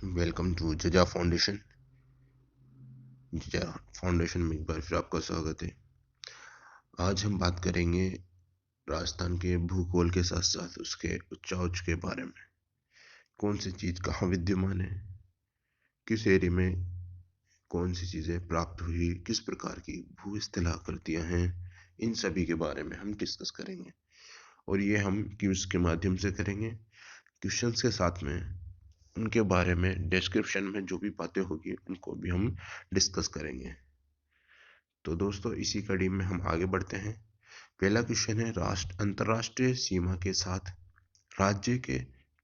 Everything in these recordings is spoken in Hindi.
वेलकम टू जजा फाउंडेशन। जजा फाउंडेशन में एक बार फिर आपका स्वागत है। आज हम बात करेंगे राजस्थान के भूगोल के साथ साथ उसके उच्चाउच के बारे में। कौन सी चीज़ कहाँ विद्यमान है, किस एरिया में कौन सी चीज़ें प्राप्त हुई, किस प्रकार की भू स्थलाकृतियाँ हैं, इन सभी के बारे में हम डिस्कस करेंगे। और ये हम क्विज के माध्यम से करेंगे। क्वेश्चंस के साथ में उनके बारे में डिस्क्रिप्शन में जो भी बातें होगी उनको भी हम डिस्कस करेंगे। तो दोस्तों, इसी कड़ी में हम आगे बढ़ते हैं। पहला क्वेश्चन है, अंतर्राष्ट्रीय सीमा के साथ राज्य के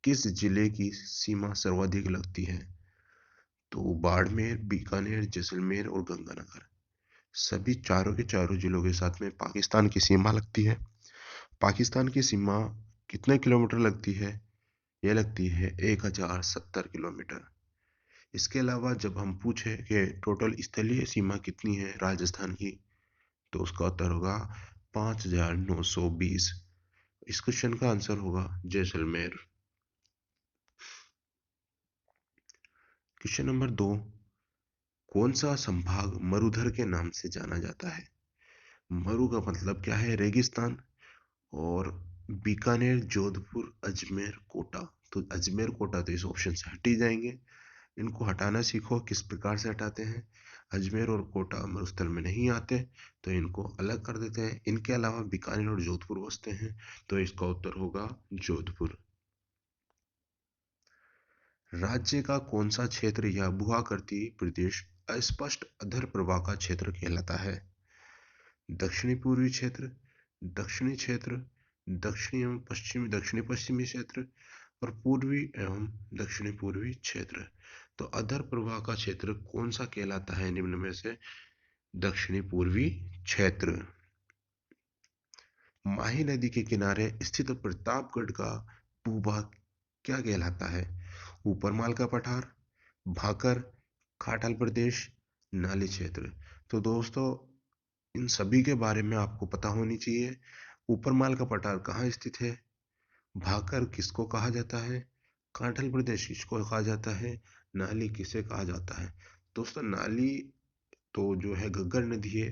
किस जिले की सीमा सर्वाधिक लगती है? तो बाड़मेर, बीकानेर, जैसलमेर और गंगानगर, सभी चारों के चारों जिलों के साथ में पाकिस्तान की सीमा लगती है। पाकिस्तान की सीमा कितने किलोमीटर लगती है? यह लगती है 1070 किलोमीटर। इसके अलावा जब हम पूछे कि टोटल स्थलीय सीमा कितनी है राजस्थान की, तो उसका उत्तर होगा 5920। इस क्वेश्चन का आंसर होगा जैसलमेर। क्वेश्चन नंबर 2, कौन सा संभाग मरुधर के नाम से जाना जाता है? मरु का मतलब क्या है? रेगिस्तान। और बीकानेर, जोधपुर, अजमेर, कोटा। तो अजमेर, कोटा तो इस ऑप्शन से हट ही जाएंगे। इनको हटाना सीखो, किस प्रकार से हटाते हैं। अजमेर और कोटा मरुस्थल में नहीं आते, तो इनको अलग कर देते हैं। इनके अलावा बीकानेर और जोधपुर बसते हैं, तो इसका उत्तर होगा जोधपुर। राज्य का कौन सा क्षेत्र या भूआकृति प्रदेश अस्पष्ट अधर प्रवाह का क्षेत्र कहलाता है? दक्षिणी पूर्वी क्षेत्र, दक्षिणी क्षेत्र, दक्षिणी एवं पश्चिमी दक्षिणी पश्चिमी क्षेत्र और पूर्वी एवं दक्षिणी पूर्वी क्षेत्र। तो अधर प्रवाह का क्षेत्र कौन सा कहलाता है निम्न में से? दक्षिणी पूर्वी क्षेत्र। माही नदी के किनारे स्थित प्रतापगढ़ का भूभाग क्या कहलाता है? ऊपरमाल का पठार, भाकर, खाटल प्रदेश, नाली क्षेत्र। तो दोस्तों, इन सभी के बारे में आपको पता होनी चाहिए। ऊपरमाल का पठार कहाँ स्थित है, भाकर किसको कहा जाता है, कांठल प्रदेश किसको कहा जाता है, नाली किसे कहा जाता है? दोस्तों, नाली तो जो है घग्गर नदी है,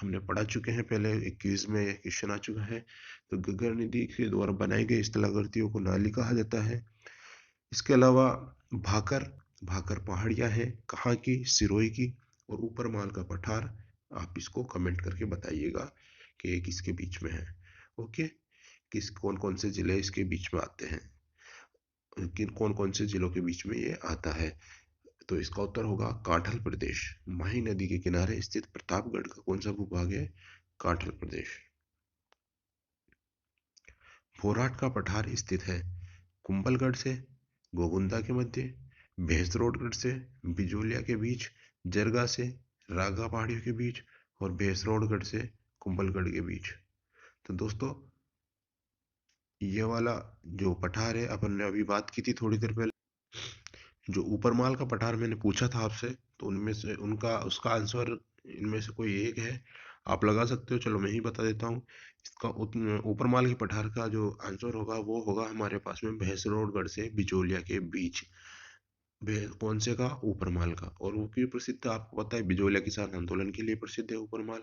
हमने पढ़ा चुके हैं पहले, एक क्विज में यह क्वेश्चन आ चुका है। तो घग्गर नदी के द्वारा बनाई गई स्थलाकृतियों को नाली कहा जाता है। इसके अलावा भाकर, भाकर पहाड़ियाँ हैं, कहाँ की? सिरोही की। और ऊपर माल का पठार, आप इसको कमेंट करके बताइएगा कि ये किसके बीच में है। ओके, किस कौन कौन से जिले इसके बीच में आते हैं, किन कौन कौन से जिलों के बीच में ये आता है? तो इसका उत्तर होगा कांठल प्रदेश। माही नदी के किनारे स्थित प्रतापगढ़ का कौन सा भूभाग है? कांठल प्रदेश। भोराट का पठार स्थित है कुंभलगढ़ से गोगुंदा के मध्य, भैंसरोडगढ़ से बिजोलिया के बीच, जरगा से रागा पहाड़ियों के बीच और भैंसरोडगढ़ से कुंभलगढ़ के बीच। तो दोस्तों, ये वाला जो पठार है, अपन ने अभी बात की थी थोड़ी देर पहले, जो ऊपरमाल का पठार मैंने पूछा था आपसे, तो उनमें से उनका उसका आंसर इनमें से कोई एक है, आप लगा सकते हो। चलो मैं ही बता देता हूँ। इसका ऊपरमाल के पठार का जो आंसर होगा वो होगा हमारे पास में भैंसरोडगढ़ से बिचौलिया के बीच। कौन से का? ऊपरमाल का। और वो क्यों प्रसिद्ध है आपको पता है? बिजोलिया किसान आंदोलन के लिए प्रसिद्ध है ऊपरमाल।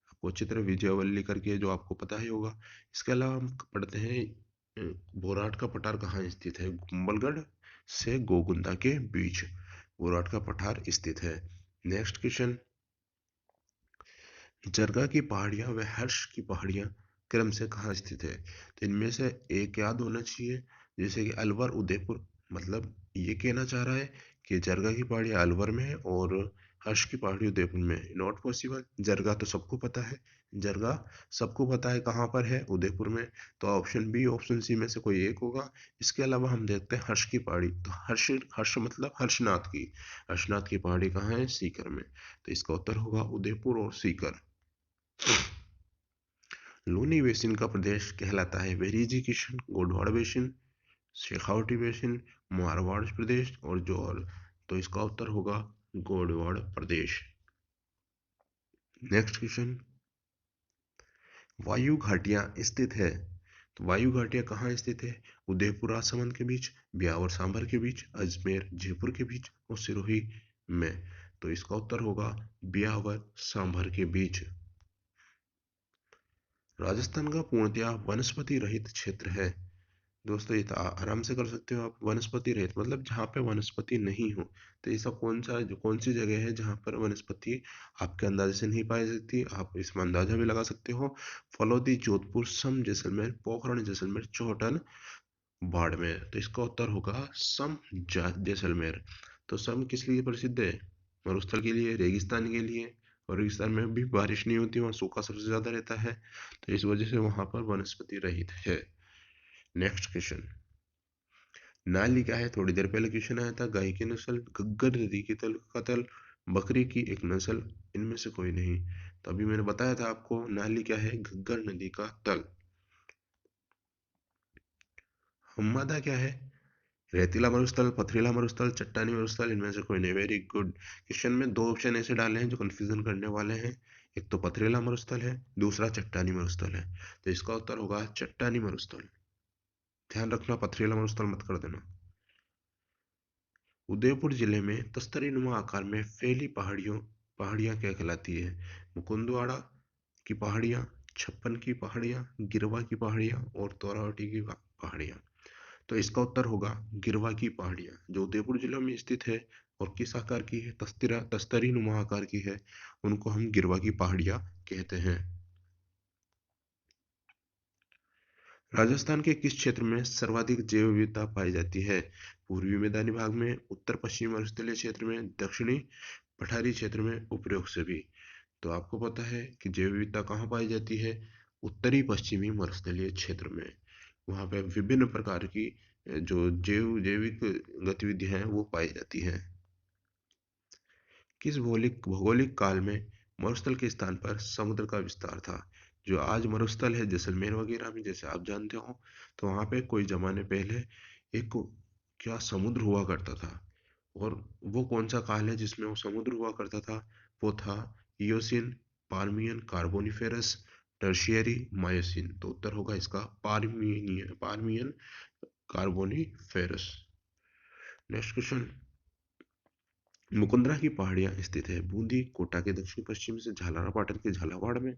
आपको अच्छी तरह विजयवल्ली करके जो आपको पता ही होगा। इसके अलावा हम पढ़ते हैं बोराट का पठार कहाँ स्थित है? कुंभलगढ़ से गोगुंदा के बीच बोराट का पठार स्थित है। नेक्स्ट क्वेश्चन, जरगा की पहाड़ियां व हर्ष की पहाड़ियां क्रम से कहाँ स्थित है? तो इनमें से एक याद होना चाहिए, जैसे कि अलवर, उदयपुर। मतलब ये कहना चाह रहा है कि जरगा की पहाड़ियां अलवर में है और हर्ष की पहाड़ी उदयपुर में है। Not possible. जरगा तो सबको पता है, जरगा सबको पता है कहाँ पर है, उदयपुर में। तो ऑप्शन बी, ऑप्शन सी में से कोई एक होगा। इसके अलावा हम देखते हैं हर्ष की पहाड़ी। तो हर्ष, हर्ष मतलब हर्षनाथ की, हर्षनाथ की पहाड़ी कहाँ है? सीकर में। तो इसका उत्तर होगा उदयपुर और सीकर। लूनी बेसिन का प्रदेश कहलाता है वेरिजिकेशन, गोडवाड़ बेसिन, शेखावटी बेसिन, मारवाड़ प्रदेश और जौहर। तो इसका उत्तर होगा गोडवाड़ प्रदेश। नेक्स्ट क्वेश्चन, वायु घाटियां स्थित है तो वायु घाटियाँ कहाँ स्थित है? उदयपुर राजसमंद के बीच, ब्यावर सांभर के बीच, अजमेर जयपुर के बीच और सिरोही में। तो इसका उत्तर होगा ब्यावर सांभर के बीच। राजस्थान का पूर्णतया वनस्पति रहित क्षेत्र है। दोस्तों ये तो आराम से कर सकते हो आप। वनस्पति रहित मतलब जहाँ पे वनस्पति नहीं हो। तो ऐसा कौन सी जगह है जहाँ पर वनस्पति आपके अंदाजे से नहीं पाई जाती? आप इसमें अंदाजा भी लगा सकते हो। फलौदी, जोधपुर, सम, जैसलमेर, पोखरण, जैसलमेर, चौहटन, बाड़मेर। तो इसका उत्तर होगा सम, जैसलमेर। तो सम किस लिए प्रसिद्ध है? मरुस्थल के लिए, रेगिस्तान के लिए। और रेगिस्तान में भी बारिश नहीं होती, वहाँ सूखा सबसे ज्यादा रहता है। तो इस वजह से वहां पर वनस्पति रहित है। Next question. नाली क्या है? थोड़ी देर पहले क्वेश्चन आया था। गाय की नस्ल, घग्गर नदी की तल का तल, बकरी की एक नस्ल, इनमें से कोई नहीं। तो अभी मैंने बताया था आपको, नाली क्या है? घग्गर नदी का तल। हम्मादा क्या है? रेतीला मरुस्थल, पथरीला मरुस्थल, चट्टानी मरुस्थल, इनमें से कोई नहीं। Very good. क्वेश्चन में दो ऑप्शन ऐसे डाले हैं जो कंफ्यूजन करने वाले हैं। एक तो पथरीला मरुस्थल है, दूसरा चट्टानी मरुस्थल है। तो इसका उत्तर होगा चट्टानी मरुस्थल। ध्यान रखना, पथरीला मरुस्थल मत कर देना। उदयपुर जिले में तस्तरीनुमा आकार में फैली पहाड़ियां क्या कहलाती है? मुकुंदवाड़ा की पहाड़ियां, छप्पन की पहाड़ियां, गिरवा की पहाड़ियां और तोरावटी की पहाड़ियां। तो इसका उत्तर होगा गिरवा की पहाड़ियां, जो उदयपुर जिले में स्थित है। और किस आकार की है? तस्तरी नुमा आकार की है। उनको हम गिरवा की पहाड़ियां कहते हैं। राजस्थान के किस क्षेत्र में सर्वाधिक जैव विविधता पाई जाती है? पूर्वी मैदानी भाग में, उत्तर पश्चिमी मरुस्थलीय क्षेत्र में, दक्षिणी पठारी क्षेत्र में, उपरोक्त से भी। तो आपको पता है कि जैव विविधता कहाँ पाई जाती है? उत्तरी पश्चिमी मरुस्थलीय क्षेत्र में। वहाँ पे विभिन्न प्रकार की जो जैविक गतिविधियां हैं वो पाई जाती हैं। किस भौगोलिक काल में मरुस्थल के स्थान पर समुद्र का विस्तार था? जो आज मरुस्थल है जैसलमेर वगैरह में, जैसे आप जानते हो, तो वहाँ पे कोई जमाने पहले एक क्या समुद्र हुआ करता था। और वो कौन सा काल है जिसमें वो समुद्र हुआ करता था? वो था Eocene, Permian, Carboniferous, Tertiary, Miocene. तो उत्तर होगा इसका Permian Carboniferous. Next question. Mukundra की पहाड़ियां स्थित है बूंदी कोटा के दक्षिण पश्चिम से, झालारापाटन के झालावाड़ में,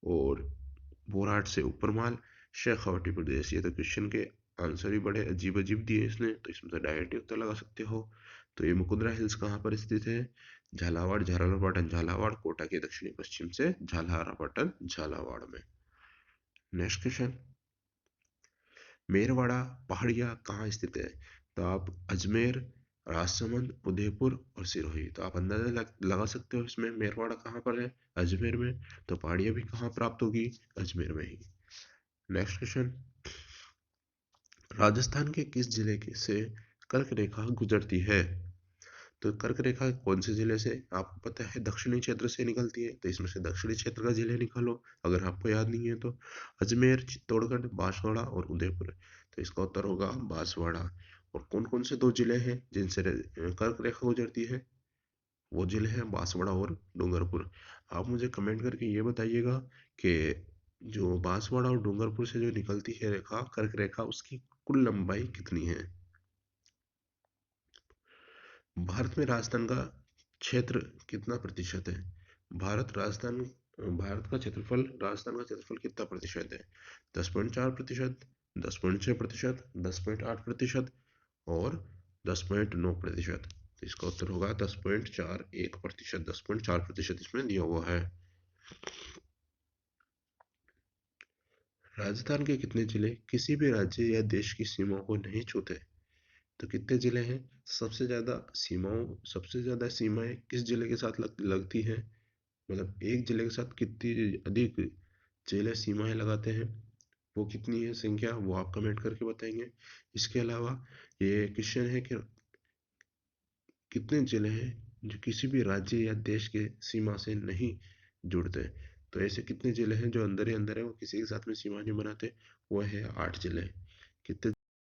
और बोराट से ऊपरमाल, शेखावटी प्रदेश। ये तो क्वेश्चन के आंसर ही बड़े अजीब अजीब दिए इसने, तो इसमें तो डायरेक्ट उत्तर लगा सकते हो। तो ये मुकुंदरा हिल्स कहाँ पर स्थित है? झालावाड़, झालारापाटन, झालावाड़, कोटा के दक्षिणी पश्चिम से, झालारापाटन, झालावाड़ में। Next question. मेरवाड़ा पहाड़ियाँ कहाँ स्थित है? तो आप अजमेर, राजसमंद, उदयपुर और सिरोही। तो आप अंदाजा लगा सकते हो इसमें मेरवाड़ा कहाँ पर है? अजमेर में। तो पहाड़ियाँ भी कहाँ प्राप्त होगी? अजमेर में ही। Next question. राजस्थान के किस जिले के से कर्क रेखा गुजरती है? तो कर्क रेखा कौन से जिले से? आपको पता है दक्षिणी क्षेत्र से निकलती है, तो इसमें से दक्षिणी क्षेत्र का जिले निकालो अगर आपको याद नहीं है तो। अजमेर, चित्तौड़गढ़, बांसवाड़ा और उदयपुर। तो इसका उत्तर होगा बांसवाड़ा। और कौन कौन से दो जिले हैं जिनसे कर्क रेखा गुजरती है? वो जिले हैं बांसवाड़ा और डूंगरपुर। आप मुझे कमेंट करके ये बताइएगा कि जो बांसवाड़ा और डूंगरपुर से जो निकलती है रेखा, कर्क रेखा, उसकी कुल लंबाई कितनी है? भारत में राजस्थान का क्षेत्र कितना प्रतिशत है? भारत का क्षेत्रफल, राजस्थान का क्षेत्रफल कितना प्रतिशत है? 10.4%, 10.6%, 10.8% और 10.9%। तो इसका उत्तर होगा 10.41%। 10.4% इसमें दिया हुआ है। राजस्थान के कितने जिले किसी भी राज्य या देश की सीमाओं को नहीं छूते? तो कितने जिले हैं? सबसे ज्यादा सीमाएं किस जिले के साथ लगती हैं? मतलब एक जिले के साथ कितनी अधिक जिले सीमाएं लगाते हैं, वो कितनी है संख्या, वो आप कमेंट करके बताएंगे। इसके अलावा ये क्वेश्चन है कि कितने जिले हैं जो किसी भी राज्य या देश के सीमा से नहीं जुड़ते? तो ऐसे कितने जिले हैं जो अंदर ही अंदर है, वो किसी के साथ में सीमा नहीं बनाते? वो है 8 जिले। कितने